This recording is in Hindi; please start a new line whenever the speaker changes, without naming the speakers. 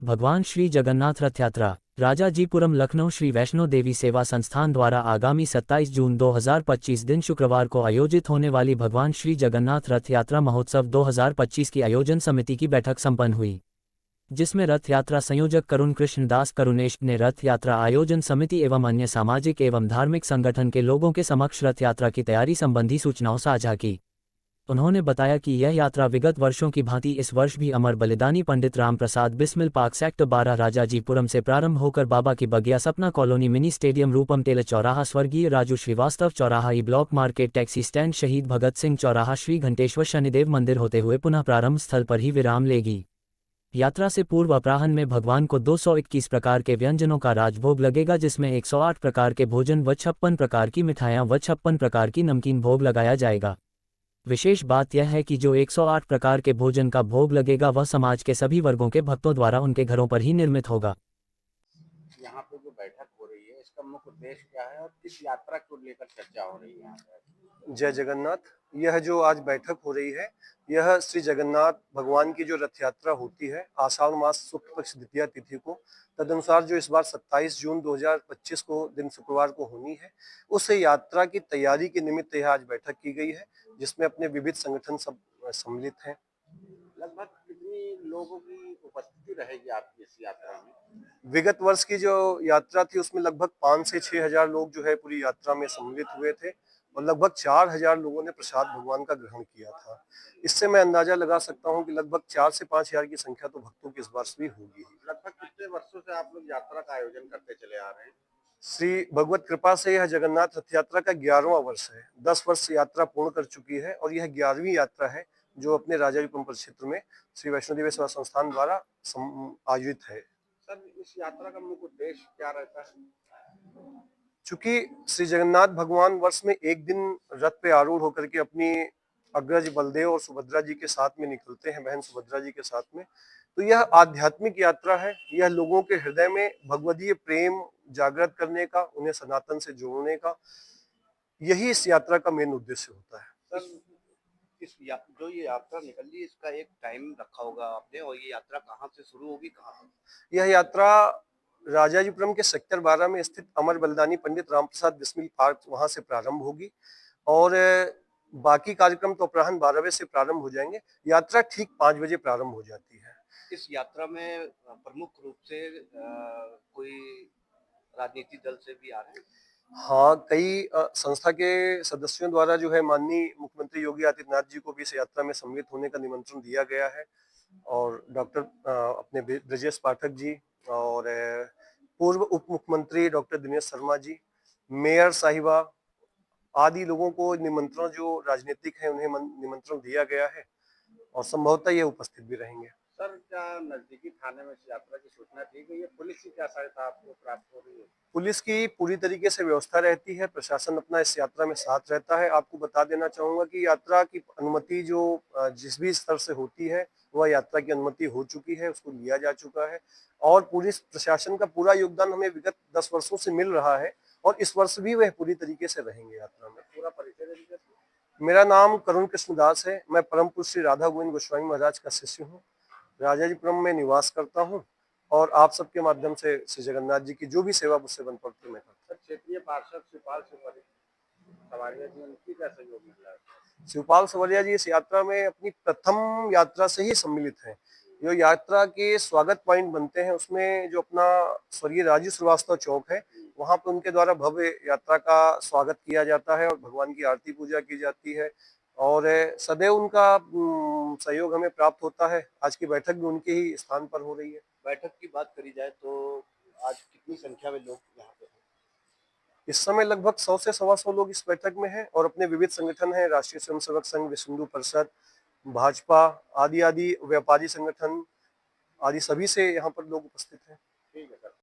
भगवान श्री जगन्नाथ रथ यात्रा राजाजीपुरम लखनऊ श्री वैष्णो देवी सेवा संस्थान द्वारा आगामी 27 जून 2025 दिन शुक्रवार को आयोजित होने वाली भगवान श्री जगन्नाथ रथ यात्रा महोत्सव 2025 की आयोजन समिति की बैठक संपन्न हुई, जिसमें रथ यात्रा संयोजक करुण कृष्ण दास करुणेश ने रथ यात्रा आयोजन समिति एवं अन्य सामाजिक एवं धार्मिक संगठन के लोगों के समक्ष रथ यात्रा की तैयारी संबंधी सूचनाओं साझा की। उन्होंने बताया कि यह यात्रा विगत वर्षों की भांति इस वर्ष भी अमर बलिदानी पंडित राम प्रसाद बिस्मिल पार्क सेक्टर 12 राजाजीपुरम से प्रारंभ होकर बाबा की बगिया सपना कॉलोनी मिनी स्टेडियम रूपम टेल चौराहा स्वर्गीय राजू श्रीवास्तव चौराहा E block market taxi stand शहीद भगत सिंह चौराहा श्री घंटेश्वर शनिदेव मंदिर होते हुए पुनः प्रारंभ स्थल पर ही विराम लेगी। यात्रा से पूर्व अपराह्न में भगवान को 221 प्रकार के व्यंजनों का राजभोग लगेगा, जिसमें 108 प्रकार के भोजन व 56 प्रकार की मिठाइयां व 56 प्रकार की नमकीन भोग लगाया जाएगा। विशेष बात यह है कि जो 108 प्रकार के भोजन का भोग लगेगा वह समाज के सभी वर्गों के भक्तों द्वारा उनके घरों पर ही निर्मित होगा।
यहाँ पे जो बैठक हो रही है इसका मुख्य उद्देश्य क्या है और किस यात्रा को लेकर चर्चा हो रही है यहाँ पे?
जय जगन्नाथ। यह जो आज बैठक हो रही है, यह श्री जगन्नाथ भगवान की जो रथ यात्रा होती है आषाढ़ मास शुक्ल पक्ष द्वितीया तिथि को, तदनुसार जो इस बार 27 जून 2025 को दिन शुक्रवार को होनी है, उस यात्रा की तैयारी के निमित्त यह आज बैठक की गई है, जिसमें अपने विविध संगठन सब सम्मिलित हैं।
लगभग कितनी लोगों की उपस्थिति रहेगी आपकी इस यात्रा में?
विगत वर्ष की जो यात्रा थी उसमें लगभग 5 से 6 हजार लोग जो है पूरी यात्रा में सम्मिलित हुए थे और लगभग 4,000 लोगों ने प्रसाद भगवान का ग्रहण किया था। इससे मैं अंदाजा लगा सकता हूं कि लगभग 4 से 5 हजार की संख्या तो भक्तों की इस वर्ष भी होगी।
लगभग कितने वर्षों से आप लोग यात्रा का आयोजन करते चले आ रहे हैं?
श्री भगवत कृपा से यह जगन्नाथ रथ यात्रा का 11वां वर्ष है। 10 वर्ष यात्रा पूर्ण कर चुकी है और यह 11वीं यात्रा है जो अपने राजाजीपुरम परिक्षेत्र में श्री वैष्णो देवी सेवा संस्थान द्वारा आयोजित है।
सर, इस यात्रा का मुख्य उद्देश्य क्या रहता है?
चूंकि श्री जगन्नाथ भगवान वर्ष में एक दिन रथ पे आरूढ़ होकर के अपनी अग्रज बलदेव और सुभद्रा जी के साथ में निकलते हैं, बहन सुभद्रा जी के साथ में, तो यह आध्यात्मिक यात्रा है। यह लोगों के हृदय में भगवदीय प्रेम जागृत करने का, उन्हें सनातन से जोड़ने का, यही इस यात्रा का मेन उद्देश्य होता है।
सर, जो ये यात्रा निकली इसका एक टाइम रखा होगा आपने, और ये यात्रा कहाँ से शुरू होगी, कहाँ से?
यह यात्रा राजाजीपुरम के सेक्टर 12 में स्थित अमर बलिदानी पंडित राम प्रसाद बिस्मिल पार्क वहां से प्रारंभ होगी और बाकी कार्यक्रम तो अपराह्न 12 बजे से प्रारंभ हो जाएंगे। यात्रा ठीक 5 बजे प्रारंभ हो जाती है।
इस यात्रा में प्रमुख रूप से कोई राजनीतिक दल से भी आ रहे हैं?
हाँ, कई संस्था के सदस्यों द्वारा जो है माननीय मुख्यमंत्री योगी आदित्यनाथ जी को भी इस यात्रा में सम्मिलित होने का निमंत्रण दिया गया है और डॉक्टर अपने ब्रजेश पाठक जी और पूर्व उप मुख्यमंत्री डॉक्टर दिनेश शर्मा जी, मेयर साहिबा आदि लोगों को निमंत्रण, जो राजनीतिक है उन्हें निमंत्रण दिया गया है और संभवतः ये उपस्थित भी रहेंगे।
सर, क्या नजदीकी थाने में इस यात्रा की सूचना दी गई है? पुलिस की क्या सहायता आपको प्राप्त हो रही है?
पुलिस की पूरी तरीके से व्यवस्था रहती है, प्रशासन अपना इस यात्रा में साथ रहता है। आपको बता देना चाहूंगा कि यात्रा की अनुमति जो जिस भी स्तर से होती है वह यात्रा की अनुमति हो चुकी है, उसको लिया जा चुका है और पुलिस प्रशासन का पूरा योगदान हमें विगत 10 वर्षों से मिल रहा है और इस वर्ष भी वह पूरी तरीके से रहेंगे यात्रा में।
पूरा परिचय दे दीजिए।
मेरा नाम करुण कृष्ण दास है। मैं परम पूज्य श्री राधा गोविंद गोस्वामी महाराज का शिष्य हूँ। राजाजीपुरम में निवास करता हूँ और आप सबके माध्यम से श्री जगन्नाथ जी की जो भी सेवा मुझसे बन पड़ती है मैं करता हूँ।
क्षेत्रीय पार्षद शिवपाल सवारिया जी, उनकी क्या सहयोग मिल रहा है?
शिवपाल सवारिया जी इस यात्रा में अपनी प्रथम यात्रा से ही सम्मिलित हैं। जो यात्रा के स्वागत पॉइंट बनते हैं उसमें जो अपना स्वर्गीय राजू श्रीवास्तव चौक है, वहां पर उनके द्वारा भव्य यात्रा का स्वागत किया जाता है और भगवान की आरती पूजा की जाती है और सदैव उनका सहयोग हमें प्राप्त होता है। आज की बैठक भी उनके ही स्थान पर हो रही है।
बैठक की बात करी जाए तो आज कितनी संख्या में लोग यहाँ पे हैं?
इस समय लगभग 100 से 125 लोग इस बैठक में हैं और अपने विविध संगठन हैं, राष्ट्रीय स्वयंसेवक संघ, विश्व हिंदू परिषद, भाजपा आदि आदि व्यापारी संगठन आदि सभी से यहाँ पर लोग उपस्थित हैं।
ठीक है सर।